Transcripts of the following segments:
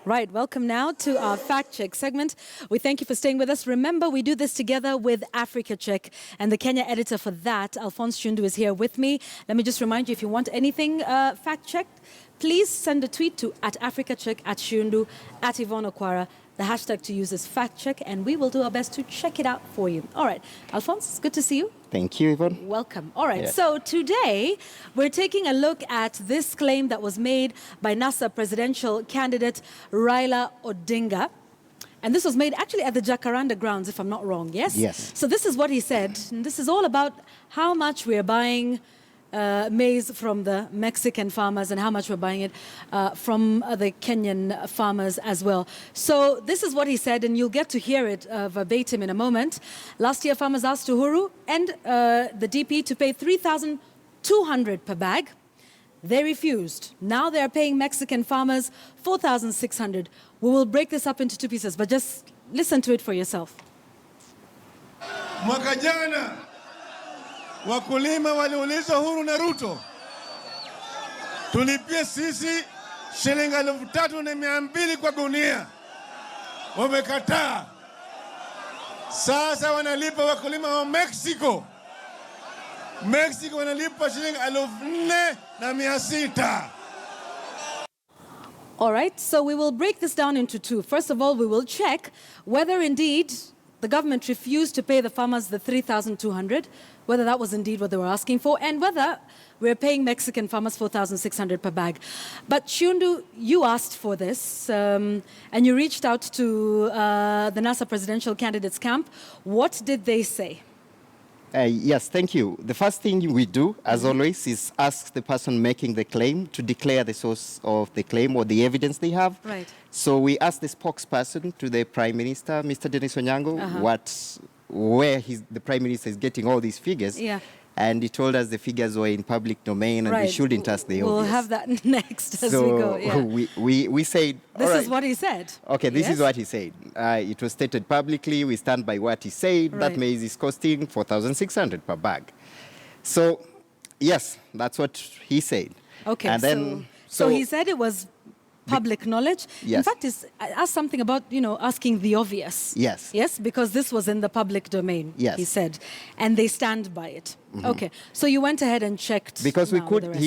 Right, welcome now to our Fact Check segment. We thank you for staying with us. Remember, we do this together with Africa Check, and the Kenya editor for that, Alphonse Shundu, is here with me. Let me just remind you, if you want anything fact-checked, please send a tweet to @AfricaCheck, @Shundu, @Yvonne Okwara. The hashtag to use is FactCheck, and we will do our best to check it out for you. All right, Alphonse, it's good to see you. Thank you, Yvonne. Welcome. All right, so today we're taking a look at this claim that was made by NASA presidential candidate Raila Odinga. And this was made actually at the Jacaranda grounds, if I'm not wrong, yes? Yes. So this is what he said. And this is all about how much we're buying maize from the Mexican farmers and how much we're buying it from the Kenyan farmers as well. So this is what he said, and you'll get to hear it verbatim in a moment. Last year, farmers asked Uhuru and the DP to pay 3,200 per bag. They refused. Now they're paying Mexican farmers 4,600. We will break this up into two pieces, but just listen to it for yourself. Mwaka jana wakulima waliuliza Uhuru na Ruto tulipie sisi shilingi 3,200 kwa gunia. Wamekataa. Sasa wanalipa wakulima wa Mexico. Mexico wanalipa shilingi 4,600. All right, so we will break this down into two. First of all, we will check whether indeed the government refused to pay the farmers the 3,200, whether that was indeed what they were asking for, and whether we're paying Mexican farmers 4,600 per bag. But Shundu, you asked for this, and you reached out to the NASA presidential candidates camp. What did they say? Yes, thank you. The first thing we do, as always, is ask the person making the claim to declare the source of the claim or the evidence they have. Right. So we asked the spokesperson to the Prime Minister, Mr. Dennis Onyango, where the Prime Minister is getting all these figures. Yeah. And he told us the figures were in public domain and we shouldn't ask the We'll obvious. have that next as we go. Yeah. we said... This is what he said. Okay, this is what he said. It was stated publicly. We stand by what he said. Right. That maize is costing 4,600 per bag. So, yes, that's what he said. Okay, and then, so he said it was public knowledge. Yes. In fact, I asked something about, asking the obvious. Yes. Yes, because this was in the public domain, yes, he said. And they stand by it. Okay, so you went ahead and checked. Because he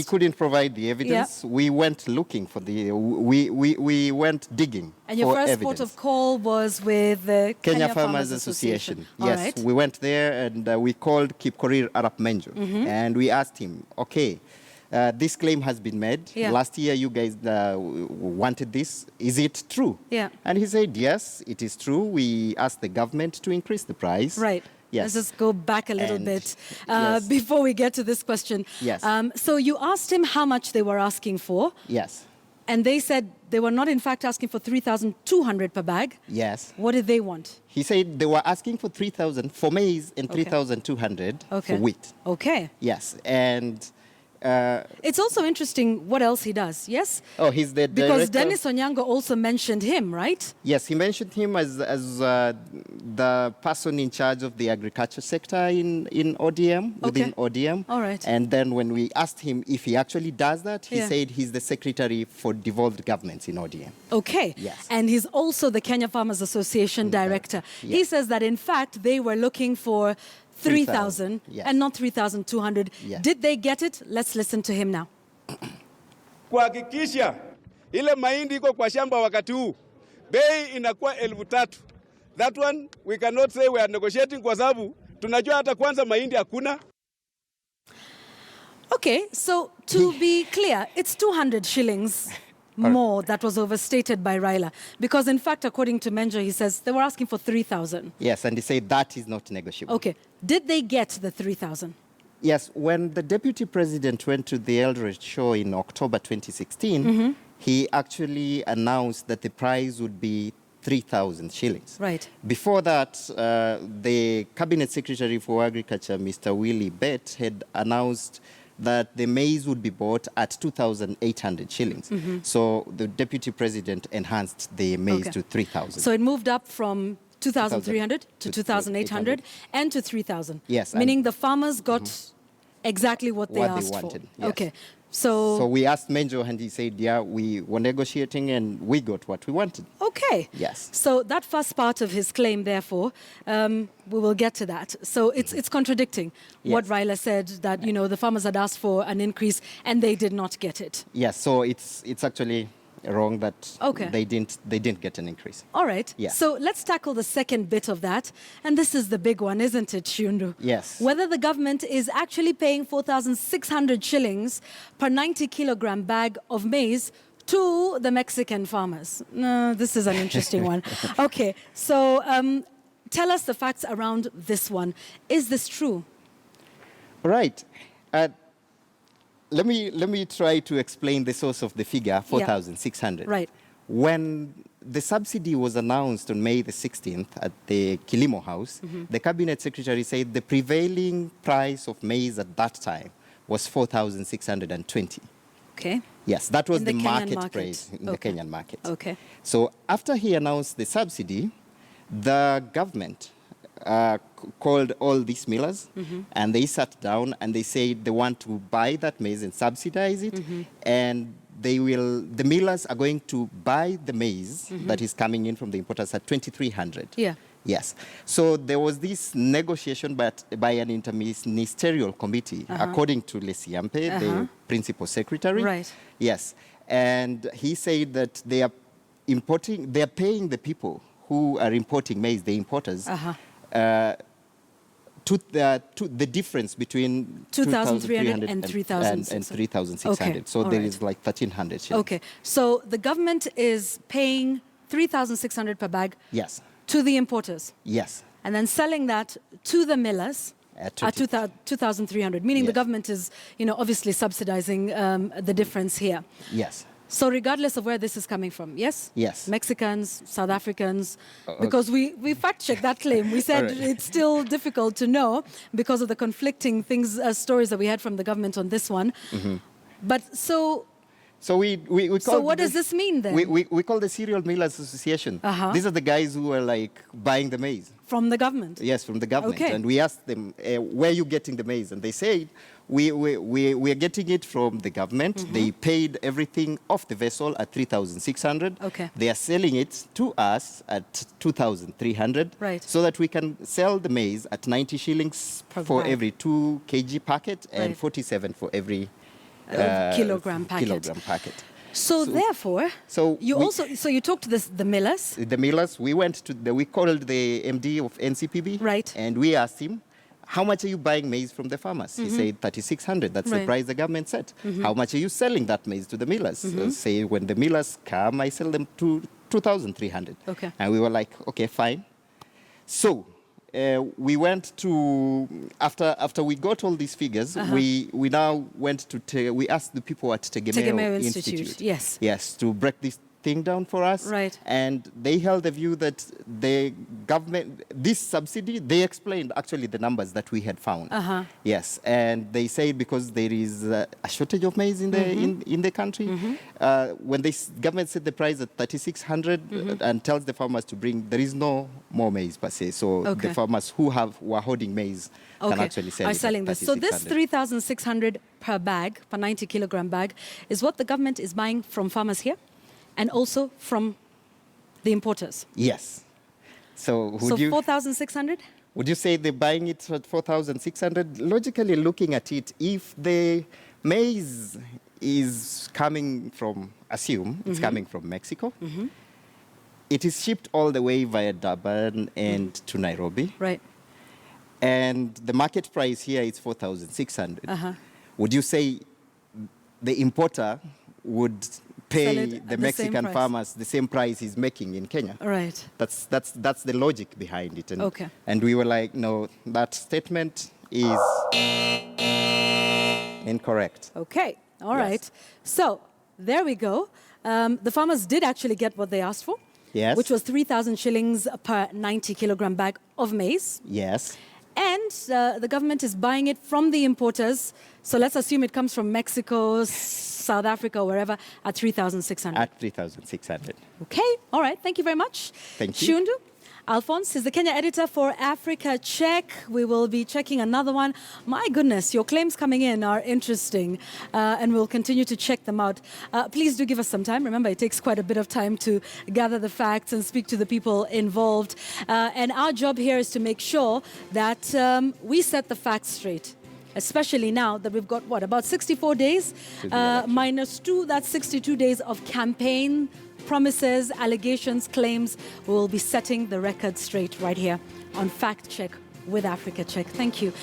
couldn't provide the evidence. Yeah. We went looking for we went digging. And your first evidence. port of call was with the Kenya Farmers Association. Yes, right. We went there and we called Kipkorir Arap Menjo and we asked him, okay, this claim has been made. Yeah. Last year, you guys wanted this. Is it true? Yeah. And he said, yes, it is true. We asked the government to increase the price. Right. Yes. Let's just go back a little bit before we get to this question. Yes. So you asked him how much they were asking for. Yes. And they said they were not, in fact, asking for 3,200 per bag. Yes. What did they want? He said they were asking for 3,000 for maize and 3,200 for wheat. Okay. Yes. And... it's also interesting what else he does, yes? Oh, he's the director. Because Dennis Onyango also mentioned him, right? Yes, he mentioned him as the person in charge of the agriculture sector in ODM, within ODM. All right. And then when we asked him if he actually does that, he said he's the secretary for devolved governments in ODM. Okay. Yes. And he's also the Kenya Farmers Association director. Yes. He says that, in fact, they were looking for 3,000 and not 3,200. Yes. Did they get it? Let's listen to him now. Kuhakikisha ile mahindi iko kwa shamba wakati huu bei inakuwa 3,000. That one we cannot say we are negotiating kwa sababu tunajua hata kwanza mahindi hakuna. Okay, so to be clear, it's 200 shillings more that was overstated by Raila. Because in fact, according to Menjo, he says they were asking for 3,000. Yes, and he said that is not negotiable. Okay, did they get the 3,000? Yes, when the deputy president went to the Eldoret show in October 2016, he actually announced that the price would be 3,000 shillings. Right. Before that, the Cabinet Secretary for Agriculture, Mr. Willie Bett, had announced that the maize would be bought at 2,800 shillings. So the deputy president enhanced the maize to 3,000. So it moved up from 2,300 to 2,800 and to 3,000. Yes. Meaning the farmers got exactly what they asked wanted, for. yes. Okay. So we asked Menjo and he said, yeah, we were negotiating and we got what we wanted. Okay. Yes. So that first part of his claim, therefore, we will get to that. So it's contradicting what Yes. Raila said, that, you know, the farmers had asked for an increase and they did not get it. Yes, so it's actually wrong that Okay. they didn't get an increase. All right. Yeah. So let's tackle the second bit of that. And this is the big one, isn't it, Shundu? Yes. Whether the government is actually paying 4,600 shillings per 90 kilogram bag of maize to the Mexican farmers. This is an interesting one. Okay. So tell us the facts around this one. Is this true? Right. Let me try to explain the source of the figure, 4,600. Right. When the subsidy was announced on May the 16th at the Kilimo House, the Cabinet Secretary said the prevailing price of maize at that time was 4,620. Okay. Yes, that was In the the Kenyan market market. price in the Okay. Kenyan market. Okay. So after he announced the subsidy, the government called all these millers and they sat down and they said they want to buy that maize and subsidize it, and the millers are going to buy the maize that is coming in from the importers at 2,300. Yeah. Yes. So there was this negotiation by an interministerial committee, according to Lesiampe, the principal secretary. Right. Yes. And he said that they are paying the people who are importing maize, the importers, the difference between 2,300 and 3,600. and 3,600. Okay, So all there right. is like 1,300 shillings. Okay. So the government is paying 3,600 per bag Yes. to the importers Yes. and then selling that to the millers At at 2,300, meaning the Yes. government is, you know, obviously subsidizing the difference here. Yes. So regardless of where this is coming from, yes? Yes. Mexicans, South Africans, because we fact-checked that claim. We said All right. it's still difficult to know because of the conflicting stories that we had from the government on this one. But so we So call what does this mean then? We call the Cereal Millers Association. These are the guys who are like buying the maize. From the government? Yes, from the government. Okay. And we asked them, where are you getting the maize? And they said, we are getting it from the government. They paid everything off the vessel at 3,600. Okay. They are selling it to us at 2,300. Right. So that we can sell the maize at 90 shillings Per for bag. every 2 kg packet and Right. 47 for every kilogram packet. kilogram packet. So therefore, so you we- also you talked to the millers. The millers, we called the MD of NCPB. Right. And we asked him, how much are you buying maize from the farmers? He said 3,600. That's Right. the price the government set. How much are you selling that maize to the millers? Say when the millers come, I sell them to 2,300. Okay. And we were like, okay, fine. So we went to, after we got all these figures, we now went to, we asked the people at Tegemeo Tegemeo Institute. Institute, yes. Yes, to break this thing down for us. Right. And they held the view that the government, this subsidy, they explained actually the numbers that we had found. Yes, and they say because there is a shortage of maize in the in the country, when the government set the price at 3,600 and tells the farmers to bring, there is no more maize per se. So Okay. the farmers who were holding maize can actually sell are it at selling this. So this 3,600. 3,600 per bag, per 90 kilogram bag, is what the government is buying from farmers here and also from the importers. Yes. So So 4,600? would you say they're buying it at 4,600? Logically looking at it, if the maize is coming from, assume it's coming from Mexico, it is shipped all the way via Durban and to Nairobi, Right. and the market price here is 4,600. Would you say the importer would Sell pay it at the the same Mexican price. farmers the same price he's making in Kenya? Right. That's the logic behind it. And, Okay. and we were like, no, that statement is incorrect. Okay. All Yes. right. So there we go. The farmers did actually get what they asked for. Yes. Which was 3,000 shillings per 90 kilogram bag of maize. Yes. And the government is buying it from the importers. So let's assume it comes from Mexico, South Africa, wherever, at 3,600. At 3,600. Okay. All right. Thank you very much. Thank you. Shundu, Alphonse is the Kenya editor for Africa Check. We will be checking another one. My goodness, your claims coming in are interesting, and we'll continue to check them out. Please do give us some time. Remember, it takes quite a bit of time to gather the facts and speak to the people involved. And our job here is to make sure that we set the facts straight. Especially now that we've got, about 64 days? -2, that's 62 days of campaign promises, allegations, claims. We will be setting the record straight right here on Fact Check with Africa Check. Thank you.